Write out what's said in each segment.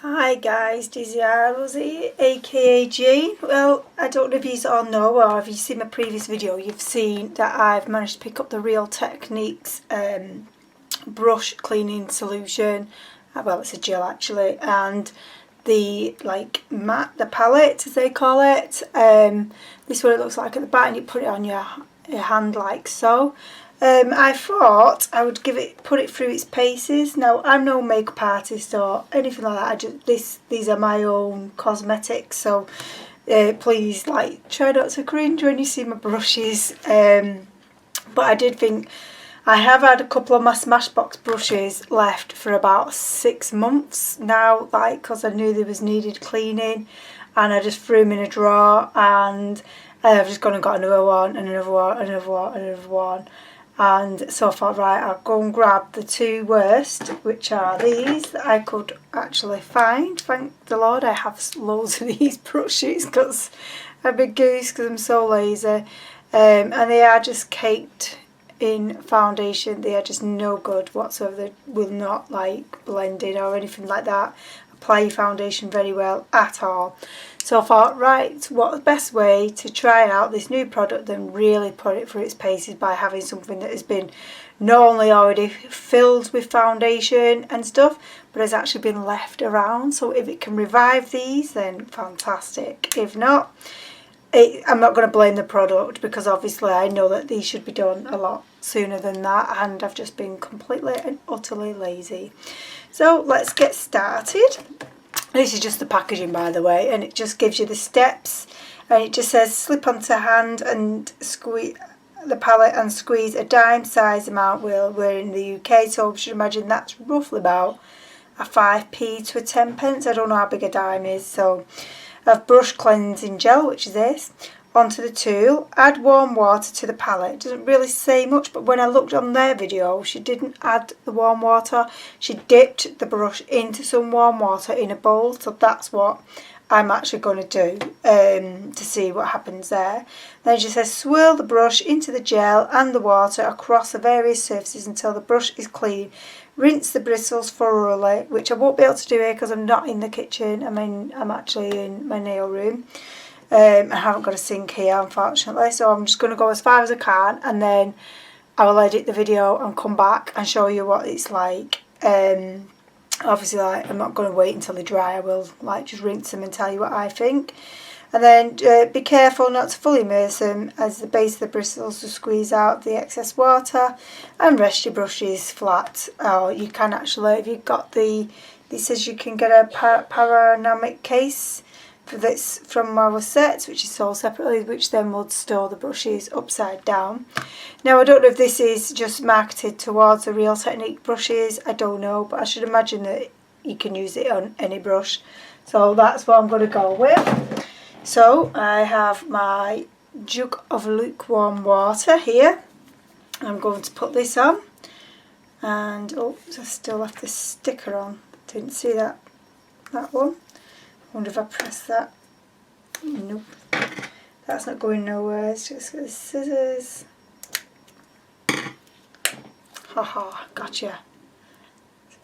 Hi guys, Dizzy Rosie, aka Jane. Well, I don't know if you all know, or if you've seen my previous video, you've seen that I've managed to pick up the Real Techniques brush cleaning solution. Well, it's a gel actually, and the the palette as they call it. This is what it looks like at the back, and you put it on your hand like so. I thought I would put it through its paces. Now, I'm no makeup artist or anything like that. These are my own cosmetics, so please try not to cringe when you see my brushes. But I did think I have had a couple of my Smashbox brushes left for about 6 months now, because I knew they was needed cleaning, and I just threw them in a drawer, and I've just gone and got another one, and another one, another one, another one. And so I thought, right, I'll go and grab the two worst, which are these that I could actually find. Thank the Lord I have loads of these brushes, because I'm a big goose because I'm so lazy. And they are just caked in foundation. They are just no good whatsoever. They will not blend in or anything like that. Apply your foundation very well at all. So I thought, right, what's the best way to try out this new product and really put it through its paces by having something that has been not only already filled with foundation and stuff, but has actually been left around. So if it can revive these, then fantastic. If not, I'm not going to blame the product, because obviously I know that these should be done a lot sooner than that, and I've just been completely and utterly lazy. So let's get started. This is just the packaging, by the way, and it just gives you the steps, and it just says slip onto hand and squeeze the palette and squeeze a dime size amount. We're in the UK, so I should imagine that's roughly about a 5p to a 10 pence. I don't know how big a dime is. So I've brush cleansing gel, which is this, onto the tool. Add warm water to the palette. It doesn't really say much, but when I looked on their video, she didn't add the warm water. She dipped the brush into some warm water in a bowl, so that's what I'm actually going to do to see what happens there. Then she says swirl the brush into the gel and the water across the various surfaces until the brush is clean. Rinse the bristles thoroughly, which I won't be able to do here because I'm not in the kitchen. I'm actually in my nail room. I haven't got a sink here, unfortunately, so I'm just going to go as far as I can, and then I will edit the video and come back and show you what it's like. Obviously, I'm not going to wait until they dry. I will just rinse them and tell you what I think. And then be careful not to fully immerse them, as the base of the bristles to squeeze out the excess water, and rest your brushes flat. Or you can actually, if you've got this says you can get a panoramic case for this from our sets, which is sold separately, which then would store the brushes upside down. Now, I don't know if this is just marketed towards the Real Technique brushes, I don't know, but I should imagine that you can use it on any brush, so that's what I'm going to go with. So I have my jug of lukewarm water here. I'm going to put this on, and I still left the sticker on, didn't see that one. I wonder if I press that. Nope, that's not going nowhere. It's just got the scissors. Haha, gotcha.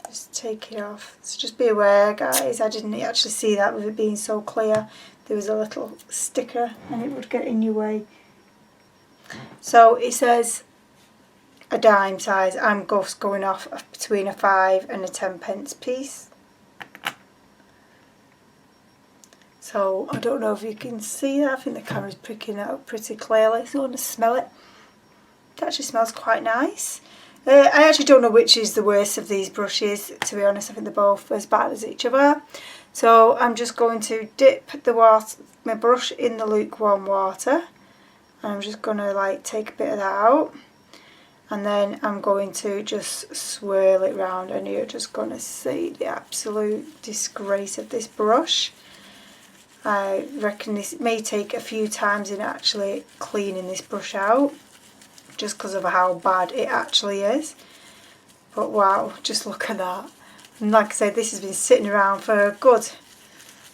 Just take it off. So just be aware, guys, I didn't actually see that with it being so clear. There was a little sticker and it would get in your way. So it says a dime size. I'm just going off between a 5 and a 10 pence piece. So I don't know if you can see that. I think the camera's picking it up pretty clearly. So I want to smell it. It actually smells quite nice. I actually don't know which is the worst of these brushes, to be honest. I think they're both as bad as each other. So I'm just going to dip my brush in the lukewarm water. I'm just going to take a bit of that out. And then I'm going to just swirl it round, and you're just going to see the absolute disgrace of this brush. I reckon this may take a few times in actually cleaning this brush out, just because of how bad it actually is. But wow, just look at that. And like I said, this has been sitting around for a good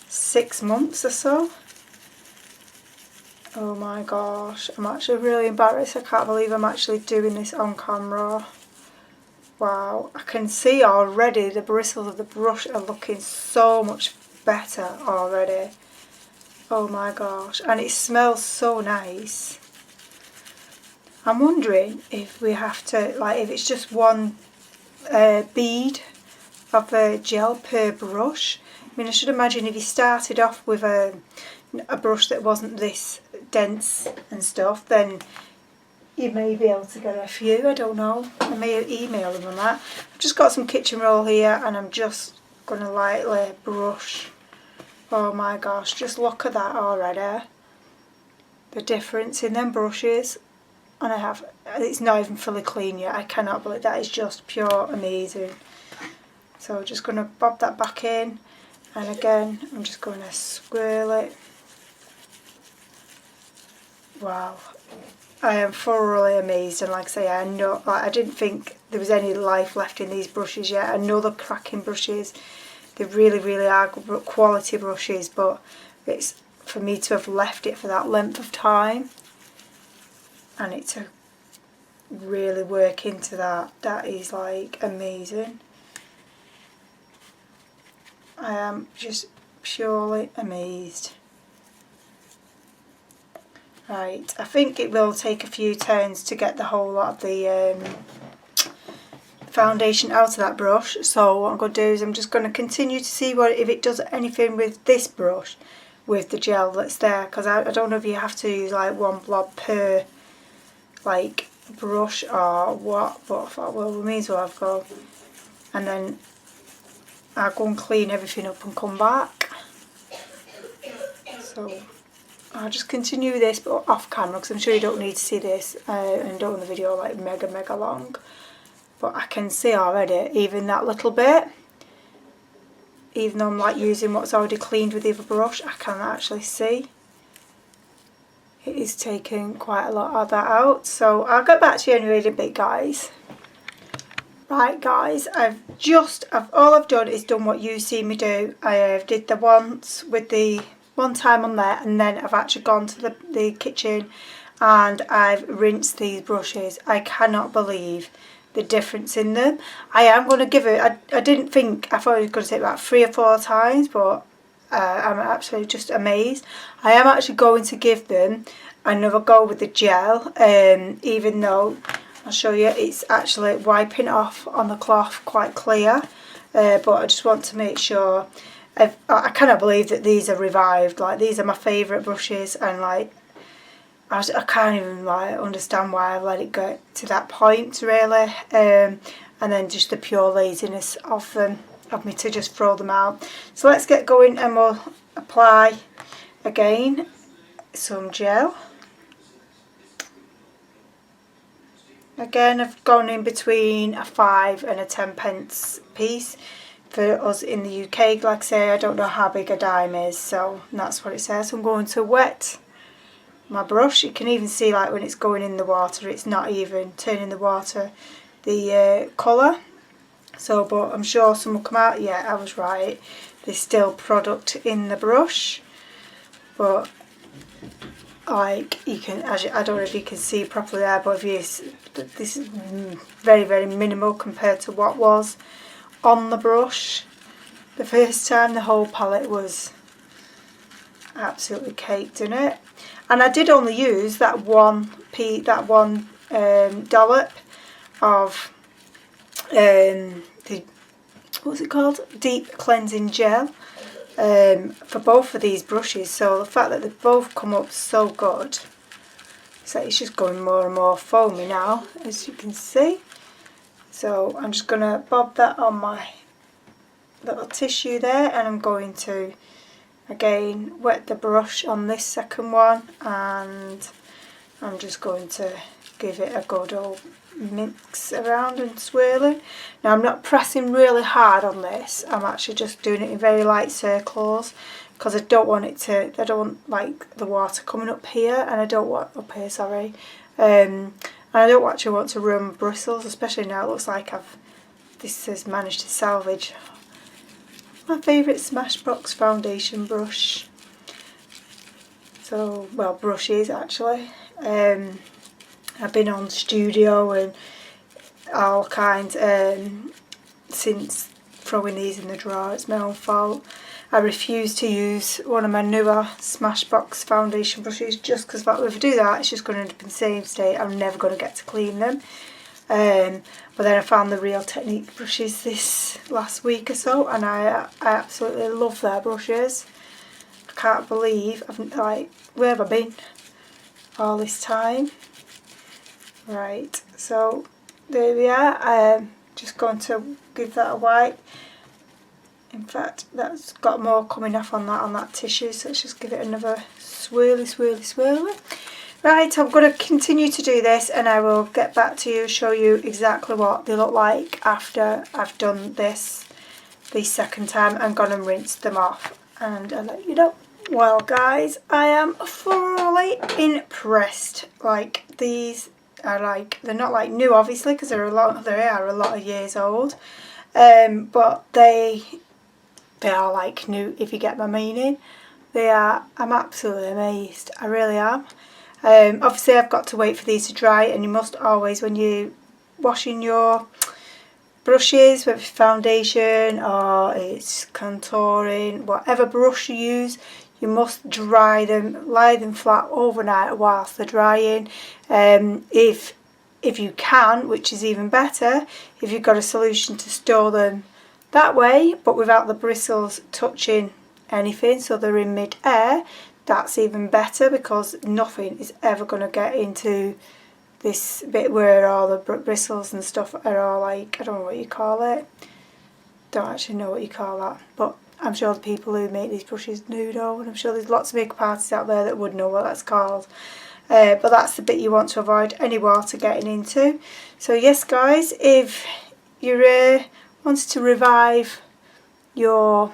6 months or so. Oh my gosh, I'm actually really embarrassed. I can't believe I'm actually doing this on camera. Wow, I can see already the bristles of the brush are looking so much better already. Oh my gosh, and it smells so nice. I'm wondering if we have to, like, if it's just one bead of gel per brush. I mean, I should imagine if you started off with a brush that wasn't this dense and stuff, then you may be able to get a few. I don't know. I may email them on that. I've just got some kitchen roll here and I'm just going to lightly brush. Oh my gosh, just look at that already. The difference in them brushes. And it's not even fully clean yet. I cannot believe that is just pure amazing. So I'm just going to bob that back in, and again I'm just going to swirl it. Wow, I am thoroughly amazed, and like I say, I didn't think there was any life left in these brushes yet. I know they're cracking brushes, they really are good quality brushes, but it's for me to have left it for that length of time and it to really work into that is like amazing. I am just purely amazed. Right, I think it will take a few turns to get the whole lot of the foundation out of that brush, so what I'm going to do is I'm just going to continue to see if it does anything with this brush with the gel that's there, because I don't know if you have to use like one blob per like brush or what, but I thought, well, we may as well have go, and then I'll go and clean everything up and come back. So I'll just continue this but off camera, because I'm sure you don't need to see this and don't want the video like mega long, but I can see already even that little bit, even though I'm like using what's already cleaned with the other brush, I can actually see it is taking quite a lot of that out. So I'll get back to you anyway in a bit, guys. Right guys, all I've done is done what you see me do. I have did the once with the one time on there, and then I've actually gone to the kitchen and I've rinsed these brushes. I cannot believe the difference in them. I am going to give it, I didn't think, I thought it was going to take about 3 or 4 times, but I'm absolutely just amazed. I am actually going to give them another go with the gel, even though I'll show you it's actually wiping off on the cloth quite clear, but I just want to make sure. I cannot believe that these are revived. Like, these are my favourite brushes, and like I can't even like understand why I've let it get to that point really, and then just the pure laziness of me to just throw them out. So let's get going and we'll apply again some gel. Again, I've gone in between a 5 and a 10 pence piece. For us in the UK, like I say, I don't know how big a dime is, so that's what it says. I'm going to wet my brush. You can even see like when it's going in the water, it's not even turning the water the colour. So, but I'm sure some will come out. Yeah, I was right. There's still product in the brush, but like you can, I don't know if you can see properly there, but this is very minimal compared to what was on the brush the first time. The whole palette was absolutely caked in it, and I did only use that one dollop of what's it called, deep cleansing gel for both of these brushes. So the fact that they've both come up so good, so it's just going more and more foamy now, as you can see. So I'm just going to bob that on my little tissue there, and I'm going to again wet the brush on this second one, and I'm just going to give it a good old mix around and swirling. Now I'm not pressing really hard on this, I'm actually just doing it in very light circles, because I don't want like the water coming up here, and I don't want up here, sorry, and I don't actually want to ruin my bristles, especially now it looks like this has managed to salvage my favourite Smashbox foundation brush. So, well, brushes actually. I've been on Studio, and all kinds since throwing these in the drawer. It's my own fault. I refuse to use one of my newer Smashbox foundation brushes just because if I do that it's just going to end up in the same state. I'm never going to get to clean them. But then I found the Real Technique brushes this last week or so, and I absolutely love their brushes. I can't believe where have I been all this time? Right, so there we are. I'm just going to give that a wipe. In fact, that's got more coming off on that tissue, so let's just give it another swirly. Right, I'm going to continue to do this, and I will get back to you, show you exactly what they look like after I've done this the second time and gone and rinsed them off, and I'll let you know. Well guys, I am thoroughly impressed. Like, these are they're not new obviously because they are a lot of years old, but they are like new, if you get my meaning. I'm absolutely amazed, I really am. Obviously I've got to wait for these to dry, and you must always, when you're washing your brushes, whether it's foundation or it's contouring, whatever brush you use, you must dry them, lie them flat overnight whilst they're drying. If you can, which is even better, if you've got a solution to store them that way but without the bristles touching anything, so they're in mid-air, that's even better, because nothing is ever going to get into this bit where all the bristles and stuff are all I don't know what you call it, don't actually know what you call that, but I'm sure the people who make these brushes do know, and I'm sure there's lots of makeup artists out there that would know what that's called. But that's the bit you want to avoid any water getting into. So yes guys, if you're wanted to revive your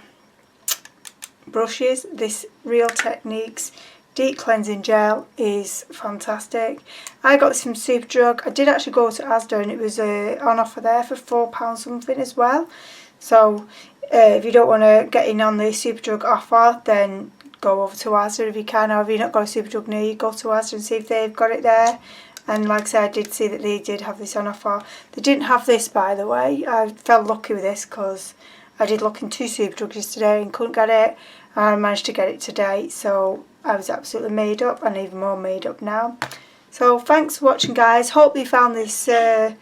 brushes, this Real Techniques Deep Cleansing Gel is fantastic. I got this from Superdrug. I did actually go to Asda, and it was on offer there for £4 something as well. So if you don't want to get in on the Superdrug offer, then go over to Asda if you can, or if you're not got a Superdrug near you, go to Asda and see if they've got it there. And like I said, I did see that they did have this on offer. They didn't have this, by the way. I felt lucky with this because I did look in 2 Superdrugs yesterday and couldn't get it, and I managed to get it today, so I was absolutely made up, and even more made up now. So thanks for watching guys. Hope you found this well,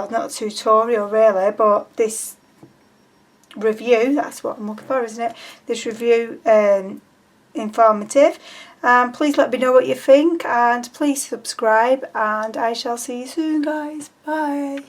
not a tutorial really, but this review, that's what I'm looking for, isn't it? This review informative. Please let me know what you think, and please subscribe, and I shall see you soon guys. Bye.